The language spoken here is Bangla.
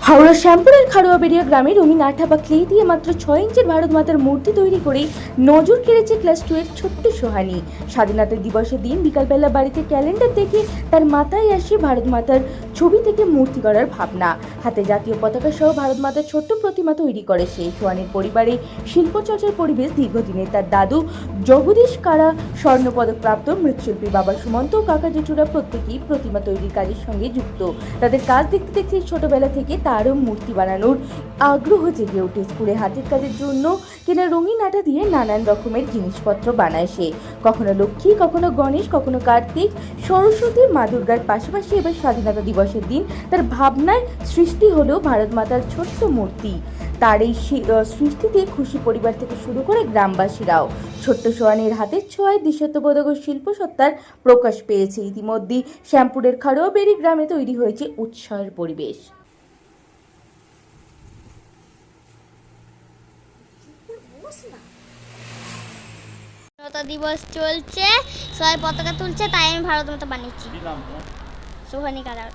হাওড়া শ্যামপুরের খারুয়াবেড়িয়া গ্রামে রঙিন আঠা বা ক্লে দিয়ে মাত্র 6 ইঞ্চির ভারত মাতার মূর্তি তৈরি করে নজর কেড়েছে ক্লাস 2 এর ছোট্ট সোহানি। স্বাধীনতা দিবসের দিন বিকালবেলা বাড়িতে ক্যালেন্ডার দেখে তার মাথায় আসে ভারত মাতার ছবি থেকে মূর্তি করার ভাবনা। হাতে জাতীয় পতাকা সহ ভারত মাতার ছোট্ট প্রতিমা তৈরি করে সে। সোহানির পরিবারে শিল্পচর্চার পরিবেশ দীর্ঘদিনের। তার দাদু জগদীশ কারা স্বর্ণপদক প্রাপ্ত মৃৎশিল্পী, বাবা সুমন্ত ও কাকা জেঠুরা প্রত্যেকেই প্রতিমা তৈরির কাজের সঙ্গে যুক্ত। তাদের কাজ দেখতে দেখতে ছোটবেলা থেকে তারও মূর্তি বানানোর আগ্রহ জেগে ওঠে। স্কুলে হাতের কাজের জন্য কেনা রঙিন আঠা দিয়ে নানান রকমের জিনিসপত্র বানায় সে। কখনো লক্ষ্মী, কখনো গণেশ, কখনো কার্তিক, সরস্বতী, মা দুর্গার পাশাপাশি এবার স্বাধীনতা দিবসের দিন তার ভাবনায় সৃষ্টি হলো ভারত মাতার ছোট্ট মূর্তি। তার এই সৃষ্টিতে খুশি পরিবার থেকে শুরু করে গ্রামবাসীরাও। ছোট্ট সোহানির হাতের ছোঁয়ায় দেশাত্মবোধক ও শিল্পসত্তার প্রকাশ পেয়েছে। ইতিমধ্যেই শ্যামপুরের খারুয়াবেড়ি গ্রামে তৈরি হয়েছে উৎসবের পরিবেশ। স্বাধীনতা দিবস চলছে, সবাই পতাকা তুলছে, তাই আমি ভারত মাতা বানিয়েছি। সোহানি কারা।